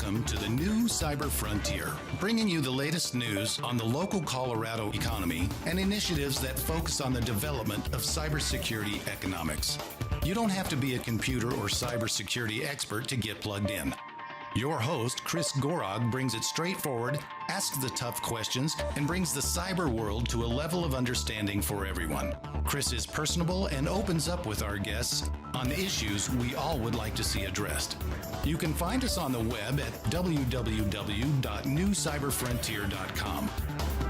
Welcome to the new Cyber Frontier, bringing you the latest news on the local Colorado economy and initiatives that focus on the development of cybersecurity economics. You don't have to be a computer or cybersecurity expert to get plugged in. Your host, Chris Gorog, brings it straightforward, asks the tough questions, and brings the cyber world to a level of understanding for everyone. Chris is personable and opens up with our guests on the issues we all would like to see addressed. You can find us on the web at www.newcyberfrontier.com.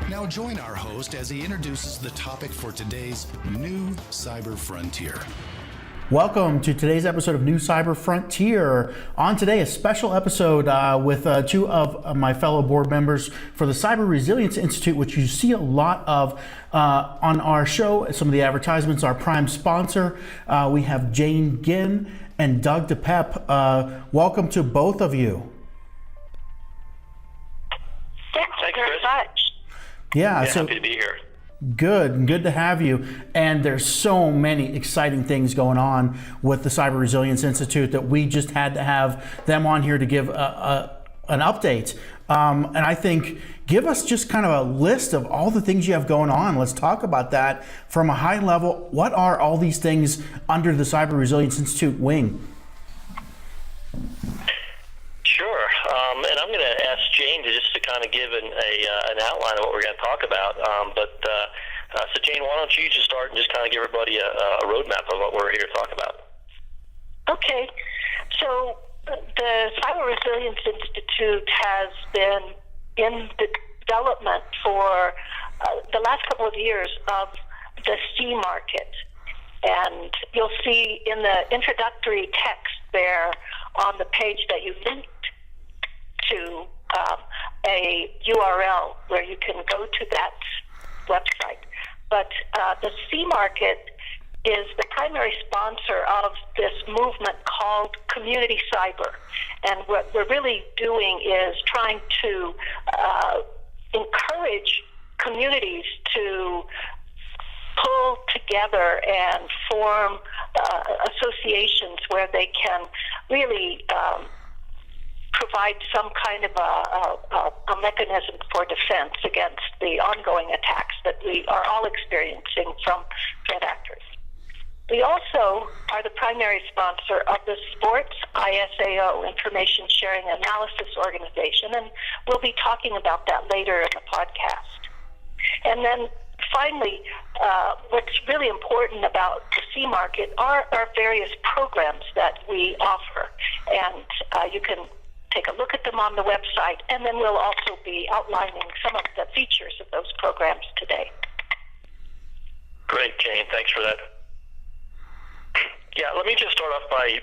Now join our host as he introduces the topic for today's New Cyber Frontier. Welcome to today's episode of New Cyber Frontier. On today, a special episode with two of my fellow board members for the Cyber Resilience Institute, which you see a lot of on our show. Some of the advertisements, our prime sponsor. We have Jane Ginn and Doug DePep. Welcome to both of you. Thanks very much. Yeah, so happy to be here. Good to have you. And there's so many exciting things going on with the Cyber Resilience Institute that we just had to have them on here to give an update. And I think give us just kind of a list of all the things you have going on. Let's talk about that from a high level. What are all these things under the Cyber Resilience Institute wing? Sure, and I'm going to ask Jane to kind of give an outline of what we're going to talk about. So Jane, why don't you just start and just kind of give everybody a roadmap of what we're here to talk about? Okay, so the Cyber Resilience Institute has been in the development for the last couple of years of the C market. And you'll see in the introductory text there on the page that you linked to a URL where you can go to that website. But the C market is the primary sponsor of this movement called Community Cyber. And what we're really doing is trying to encourage communities to pull together and form associations where they can really provide some kind of a mechanism for defense against the ongoing attacks that we are all experiencing from threat actors. We also are the primary sponsor of the Sports ISAO, Information Sharing Analysis Organization, and we'll be talking about that later in the podcast. And then finally, what's really important about the C market are our various programs that we offer. And you can take a look at them on the website, and then we'll also be outlining some of the features of those programs today. Great, Jane. Thanks for that. Yeah, let me just start off by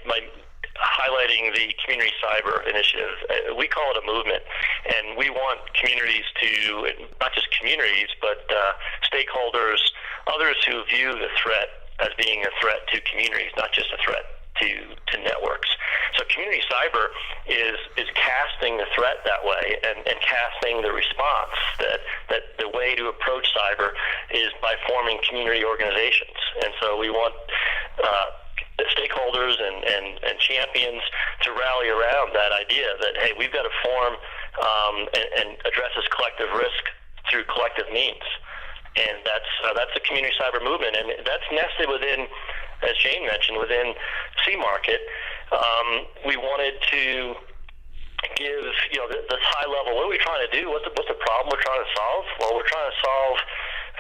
highlighting the Community Cyber Initiative. We call it a movement, and we want communities to, not just communities, but stakeholders, others who view the threat as being a threat to communities, not just a threat to networks. So community cyber is casting the threat that way and casting the response that the way to approach cyber is by forming community organizations. And so we want the stakeholders and champions to rally around that idea that, hey, we've got to form and address this collective risk through collective means. And that's the community cyber movement, and that's nested within, as Jane mentioned, within C market. We wanted to give this high level. What are we trying to do? What's the problem we're trying to solve? Well, we're trying to solve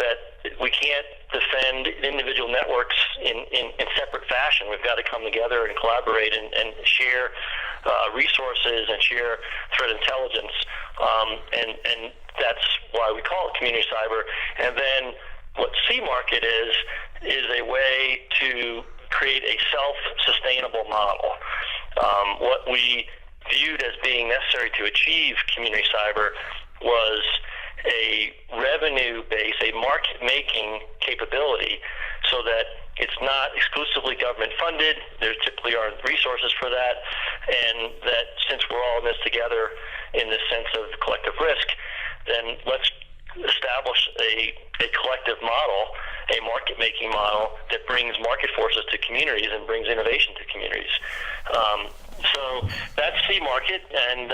that we can't defend individual networks in separate fashion. We've got to come together and collaborate and share resources and share threat intelligence. And that's why we call it community cyber. And then what C market is a way to create a self-sustainable model. What we viewed as being necessary to achieve community cyber was a revenue base, a market-making capability, so that it's not exclusively government funded. There typically aren't resources for that, and that since we're all in this together in this sense of collective risk, then let's establish a collective model a market-making model that brings market forces to communities and brings innovation to communities. So that's C Market, and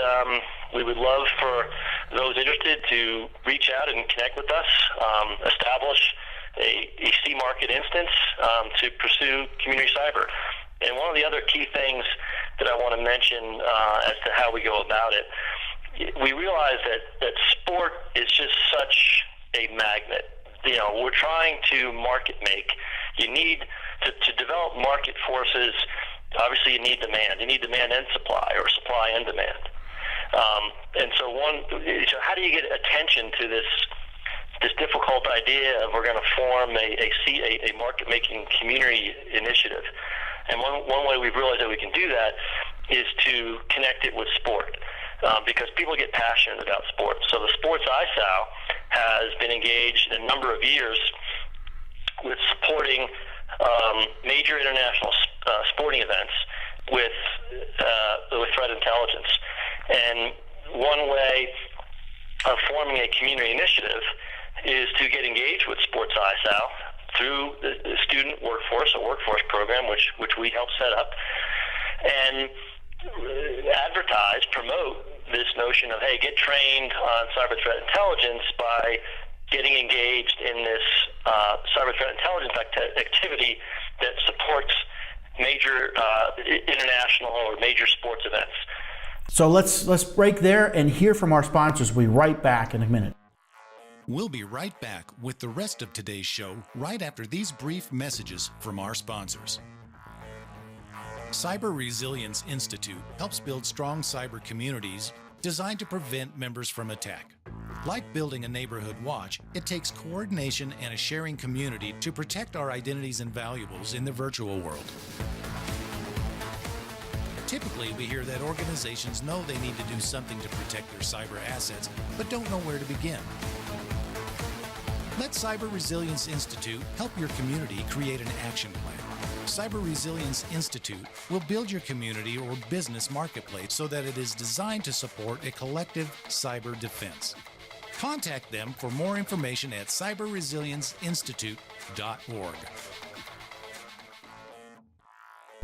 we would love for those interested to reach out and connect with us, establish a C Market instance to pursue community cyber. And one of the other key things that I want to mention as to how we go about it, we realize that sport is just such a magnet. You know, we're trying to market make. You need to develop market forces. Obviously, you need demand. You need demand and supply, or supply and demand. And so how do you get attention to this difficult idea of we're going to form a market-making community initiative? And one way we've realized that we can do that is to connect it with sport, because people get passionate about sports. So the Sports ISAO has been engaged in a number of years with supporting major international sporting events with threat intelligence. And one way of forming a community initiative is to get engaged with Sports ISAO through the student workforce, a workforce program which we help set up, and advertise, promote this notion of, hey, get trained on cyber threat intelligence by getting engaged in this cyber threat intelligence activity that supports major international or major sports events. So let's break there and hear from our sponsors. We'll be right back in a minute. We'll be right back with the rest of today's show right after these brief messages from our sponsors. Cyber Resilience Institute helps build strong cyber communities designed to prevent members from attack. Like building a neighborhood watch, it takes coordination and a sharing community to protect our identities and valuables in the virtual world. Typically, we hear that organizations know they need to do something to protect their cyber assets, but don't know where to begin. Let Cyber Resilience Institute help your community create an action plan. Cyber Resilience Institute will build your community or business marketplace so that it is designed to support a collective cyber defense. Contact them for more information at cyberresilienceinstitute.org.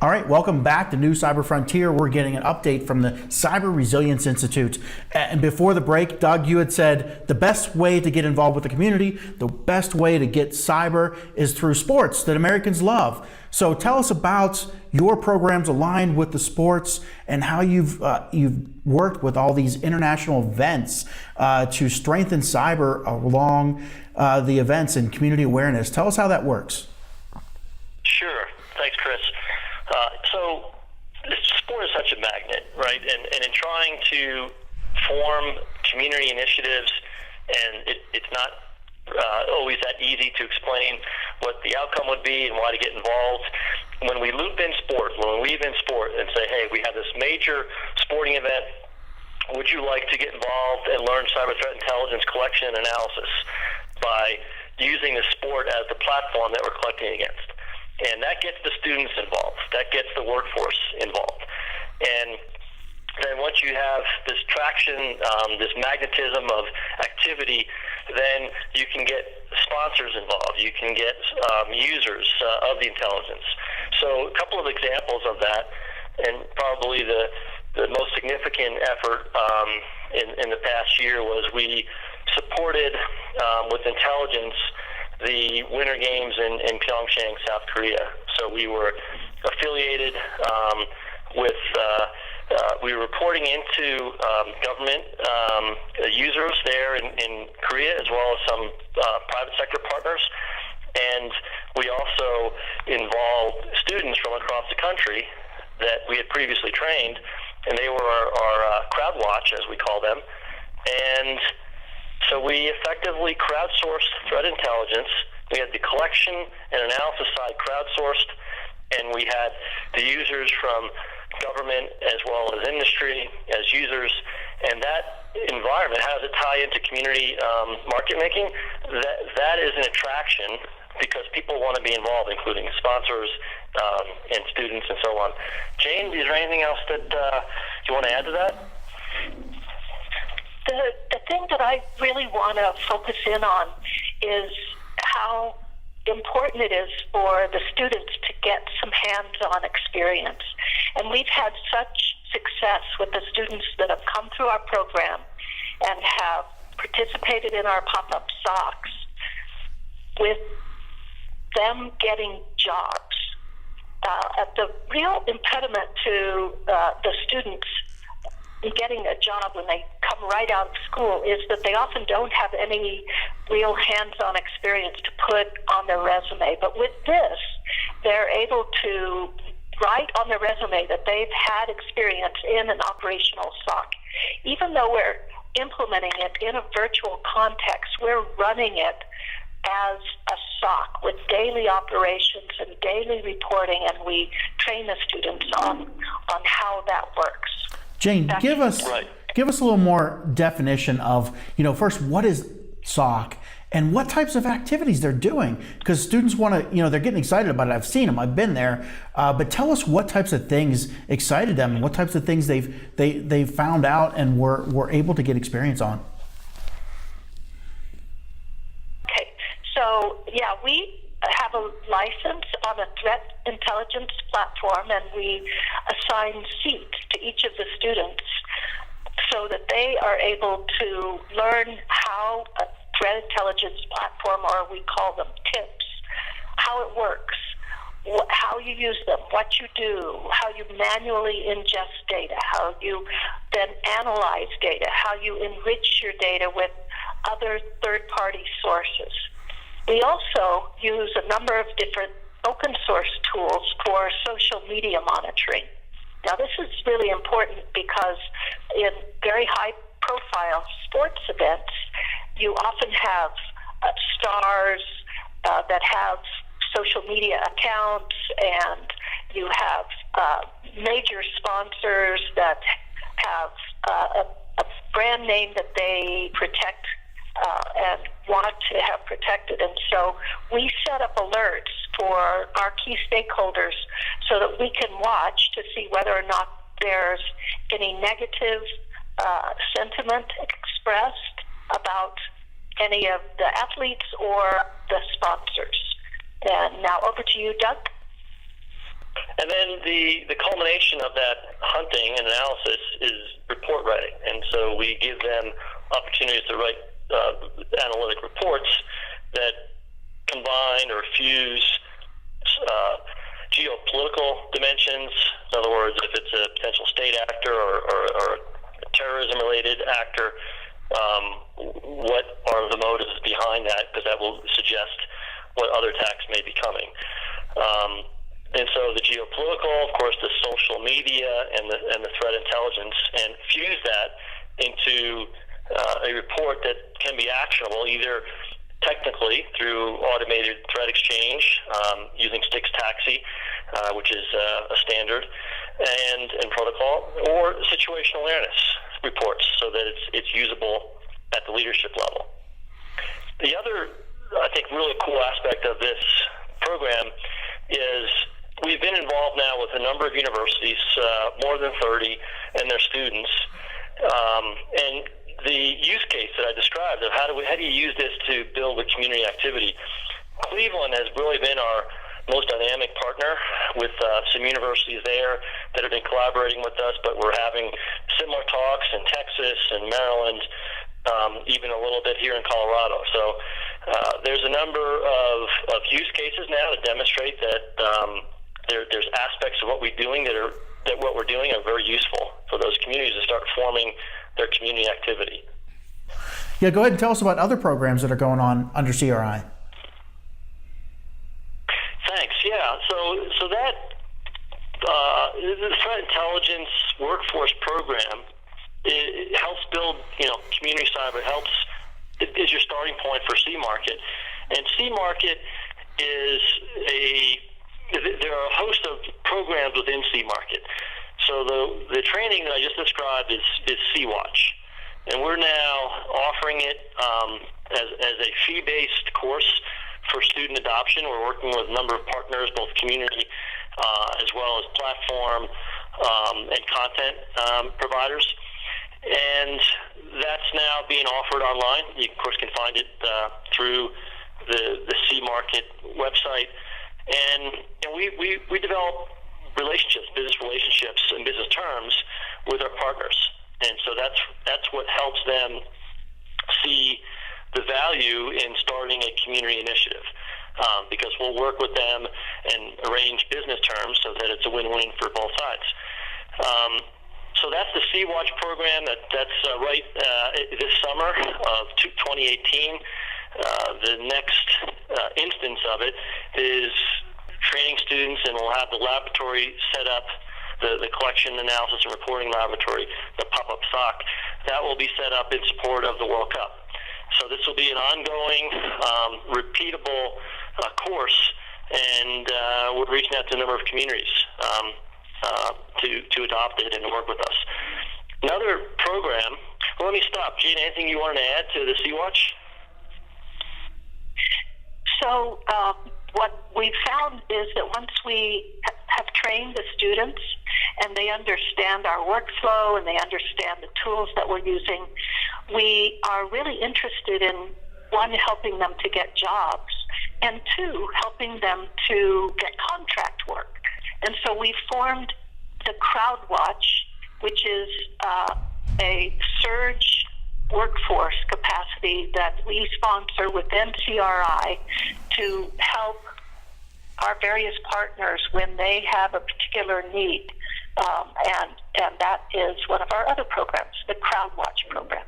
All right, welcome back to New Cyber Frontier. We're getting an update from the Cyber Resilience Institute. And before the break, Doug, you had said the best way to get involved with the community, the best way to get cyber is through sports that Americans love. So tell us about your programs aligned with the sports and how you've worked with all these international events to strengthen cyber along the events and community awareness. Tell us how that works. Sure. Thanks, Chris. So sport is such a magnet, right? And in trying to form community initiatives, and it's not always that easy to explain what the outcome would be and why to get involved. When we loop in sport, when we weave in sport and say, hey, we have this major sporting event, would you like to get involved and learn cyber threat intelligence collection and analysis by using the sport as the platform that we're collecting against? And that gets the students involved. That gets the workforce involved. And then once you have this traction, this magnetism of activity, then you can get sponsors involved. You can get users of the intelligence. So a couple of examples of that, and probably the most significant effort in the past year was we supported with intelligence the Winter Games in Pyeongchang, South Korea. So we were affiliated with, we were reporting into government users there in Korea, as well as some private sector partners. And we also involved students from across the country that we had previously trained, and they were our crowd watch, as we call them. And so we effectively crowdsourced threat intelligence. We had the collection and analysis side crowdsourced, and we had the users from government as well as industry as users. And that environment, how does it tie into community market making? That is an attraction because people want to be involved, including sponsors and students and so on. Jane, is there anything else that you want to add to that? The thing that I really want to focus in on is how important it is for the students to get some hands-on experience. And we've had such success with the students that have come through our program and have participated in our pop-up SOCs, with them getting jobs. The real impediment to the students getting a job when they come right out of school is that they often don't have any real hands-on experience to put on their resume. But with this, they're able to write on their resume that they've had experience in an operational SOC. Even though we're implementing it in a virtual context, we're running it as a SOC with daily operations and daily reporting, and we train the students on how that works. Jane, give us a little more definition of, first, what is SOC and what types of activities they're doing? Because students want to, they're getting excited about it. I've seen them, I've been there, but tell us what types of things excited them and what types of things they've found out and were able to get experience on. Okay, so we have a license on a threat intelligence platform, and we assign seats to each of the students so that they are able to learn how a threat intelligence platform, or we call them TIPs, how it works, how you use them, what you do, how you manually ingest data, how you then analyze data, how you enrich your data with other third-party sources. We also use a number of different open source tools for social media monitoring. Now, this is really important because in very high-profile sports events, you often have stars that have social media accounts, and you have major sponsors that have a brand name that they protect and want to have protected. And so we set up alerts for our key stakeholders so that we can watch to see whether or not there's any negative sentiment expressed about any of the athletes or the sponsors. And now over to you, Doug. And then the culmination of that hunting and analysis is report writing. And so we give them opportunities to write analytic reports that combine or fuse geopolitical dimensions. In other words, if it's a potential state actor or a terrorism-related actor, what are the motives behind that? Because that will suggest what other attacks may be coming. And so the geopolitical, of course, the social media and the threat intelligence, and fuse that into a report that can be actionable either technically through automated threat exchange using Styx Taxi, which is a standard and protocol, or situational awareness reports so that it's usable at the leadership level. The other, I think, really cool aspect of this program is we've been involved now with a number of universities, more than 30, and their students. And the use case that I described of how do you use this to build a community activity, Cleveland has really been our most dynamic partner with some universities there that have been collaborating with us, but we're having similar talks in Texas and Maryland, even a little bit here in Colorado. So there's a number of use cases now that demonstrate that there's aspects of what we're doing that what we're doing are very useful for those communities to start forming their community activity. Yeah, go ahead and tell us about other programs that are going on under CRI. Thanks. Yeah. So that the threat intelligence workforce program, it helps build community cyber. Is your starting point for C-Market, and C-Market is there are a host of programs within C-Market. So the training that I just described is C-Watch, and we're now offering it as a fee-based course for student adoption. We're working with a number of partners, both community as well as platform and content providers, and that's now being offered online. You, of course, can find it through the C-Market website, and we develop relationships, business relationships, and business terms with our partners, and so that's what helps them see the value in starting a community initiative, because we'll work with them and arrange business terms so that it's a win-win for both sides. So that's the Sea-Watch program. That's right this summer of 2018. The next instance of it is training students, and we'll have the laboratory set up, the collection, analysis, and reporting laboratory, the pop-up SOC. That will be set up in support of the World Cup. So this will be an ongoing, repeatable course, and we're reaching out to a number of communities to adopt it and to work with us. Another program. Well, let me stop. Gene, anything you wanted to add to the Sea-Watch? So what we found is that once we have trained the students and they understand our workflow and they understand the tools that we're using, we are really interested in, one, helping them to get jobs, and two, helping them to get contract work. And so we formed the CrowdWatch, which is a surge workforce capacity that we sponsor with NCRI to help our various partners when they have a particular need. And that is one of our other programs, the CrowdWatch program.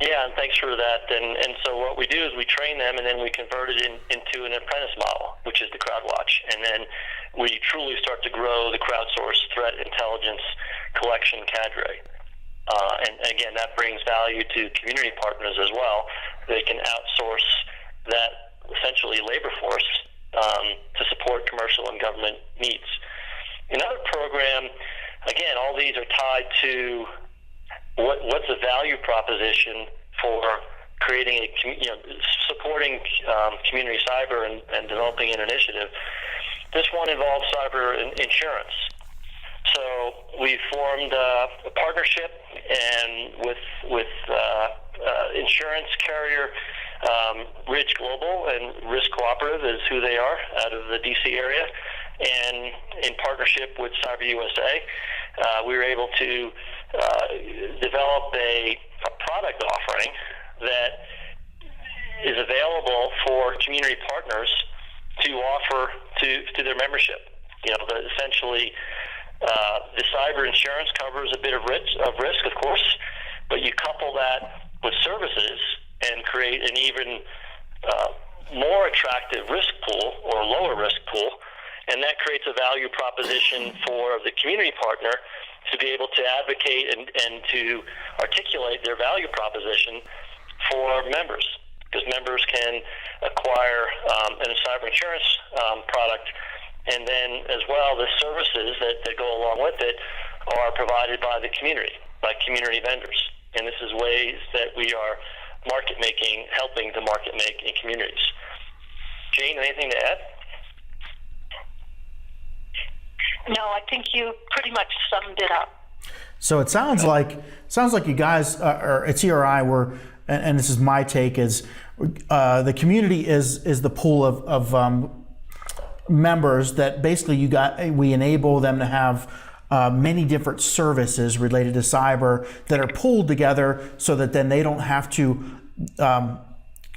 Yeah, and thanks for that. And so what we do is we train them, and then we convert it into an apprentice model, which is the CrowdWatch. And then we truly start to grow the crowdsourced threat intelligence collection cadre. And again, that brings value to community partners as well. They can outsource that essentially labor force to support commercial and government needs. Another program, again, all these are tied to what's the value proposition for creating supporting community cyber and developing an initiative. This one involves cyber insurance. So we formed a partnership and with insurance carrier Ridge Global, and Risk Cooperative is who they are out of the DC area. And in partnership with Cyber USA, we were able to develop a product offering that is available for community partners to offer to their membership. Essentially, the cyber insurance covers a bit of risk, of course, but you couple that with services and create an even more attractive risk pool or lower risk pool, and that creates a value proposition for the community partner to be able to advocate and to articulate their value proposition for members, because members can acquire a cyber insurance product, and then as well the services that go along with it are provided by the community, by community vendors. And this is ways that we are market making, helping to market make in communities. Jane, anything to add? No, I think you pretty much summed it up. So it sounds like you guys or at CRI were, and this is my take, is the community is the pool of members that basically we enable them to have many different services related to cyber that are pulled together so that then they don't have to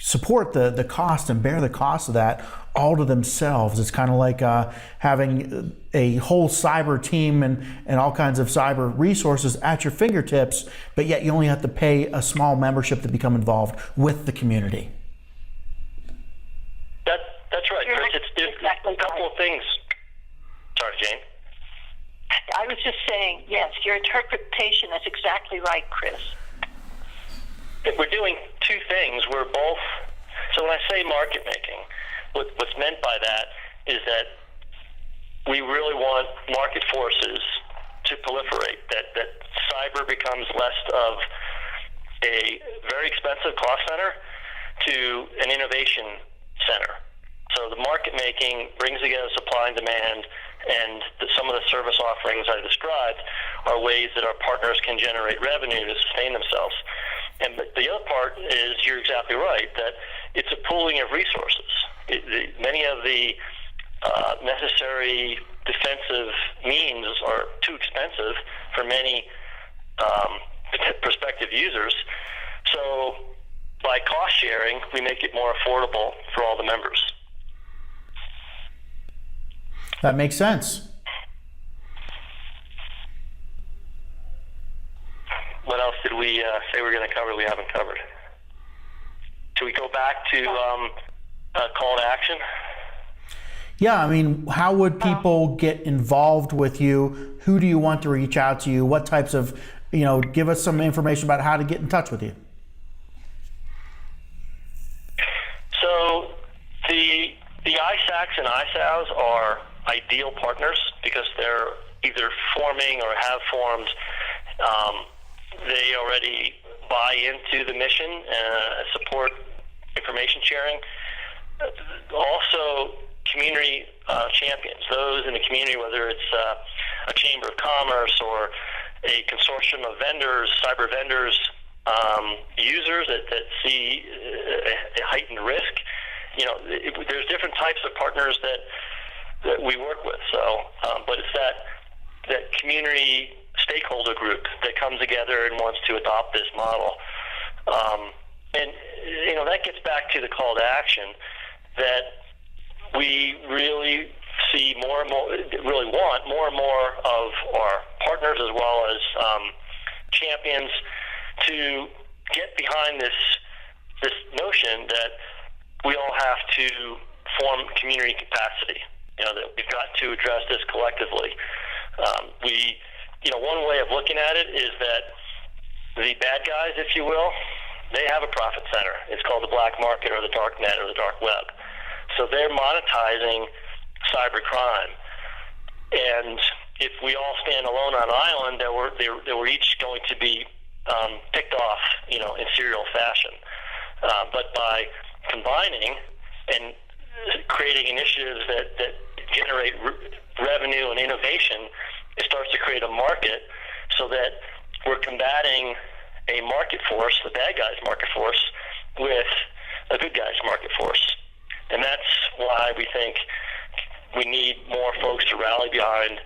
support the cost and bear the cost of that all to themselves. It's kind of like having a whole cyber team and all kinds of cyber resources at your fingertips, but yet you only have to pay a small membership to become involved with the community. That's right, Chris. It's exactly a couple of things. Sorry, Jane. I was just saying, yes, your interpretation is exactly right, Chris. We're doing two things. We're both, so when I say market making, what's meant by that is that we really want market forces to proliferate, that cyber becomes less of a very expensive cost center to an innovation center. So the market making brings together supply and demand, and some of the service offerings I described are ways that our partners can generate revenue to sustain themselves. And the other part is, you're exactly right, that it's a pooling of resources. Many of the necessary defensive means are too expensive for many prospective users. So by cost sharing, we make it more affordable for all the members. That makes sense. What else did we say we're going to cover we haven't covered? Should we go back to call to action? Yeah, I mean, how would people get involved with you? Who do you want to reach out to you? What types of, give us some information about how to get in touch with you. So the ISACs and ISAOs are ideal partners because they're either forming or have formed. They already buy into the mission and support information sharing. Also, community champions, those in the community, whether it's a chamber of commerce or a consortium of vendors, cyber vendors, users that see a heightened risk. There's different types of partners that we work with. So, but it's that community stakeholder group that comes together and wants to adopt this model. And that gets back to the call to action that we really see more and more, really want more and more of our partners as well as champions to get behind this notion that we all have to form community capacity. That we've got to address this collectively. One way of looking at it is that the bad guys, if you will, they have a profit center. It's called the black market or the dark net or the dark web. So they're monetizing cyber crime. And if we all stand alone on an island, that we're each going to be picked off, in serial fashion. But by combining and creating initiatives that generate revenue and innovation, it starts to create a market so that we're combating a market force, the bad guys' market force, with a good guys' market force. And that's why we think we need more folks to rally behind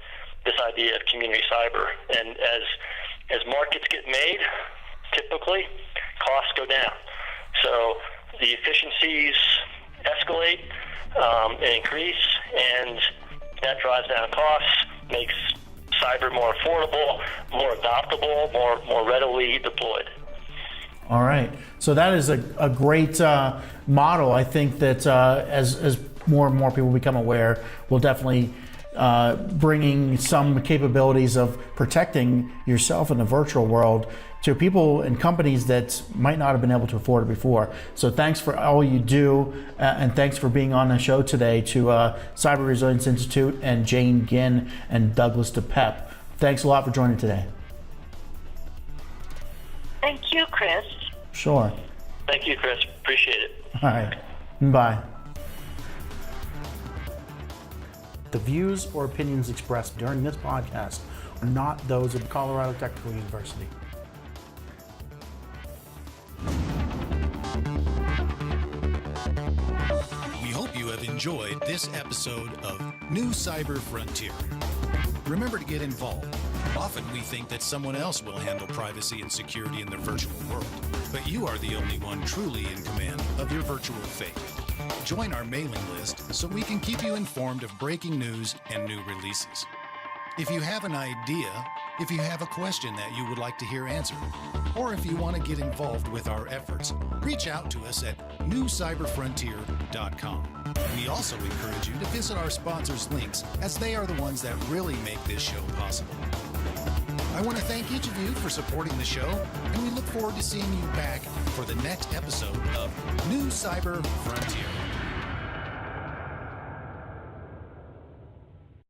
this idea of community cyber. And as markets get made, typically, costs go down. So the efficiencies escalate and increase, and that drives down costs, makes cyber more affordable, more adoptable, more readily deployed. All right. So that is a great model. I think that as more and more people become aware, we'll definitely bringing some capabilities of protecting yourself in the virtual world to people and companies that might not have been able to afford it before. So thanks for all you do, and thanks for being on the show today to Cyber Resilience Institute and Jane Ginn and Douglas DePep. Thanks a lot for joining today. Thank you, Chris. Sure. Thank you, Chris. Appreciate it. All right. Bye. The views or opinions expressed during this podcast are not those of Colorado Technical University. We hope you have enjoyed this episode of New Cyber Frontier. Remember to get involved. Often we think that someone else will handle privacy and security in the virtual world, but you are the only one truly in command of your virtual fate. Join our mailing list so we can keep you informed of breaking news and new releases. If you have an idea, if you have a question that you would like to hear answered, or if you want to get involved with our efforts, reach out to us at newcyberfrontier.com. We also encourage you to visit our sponsors' links, as they are the ones that really make this show possible. I want to thank each of you for supporting the show, and we look forward to seeing you back for the next episode of New Cyber Frontier.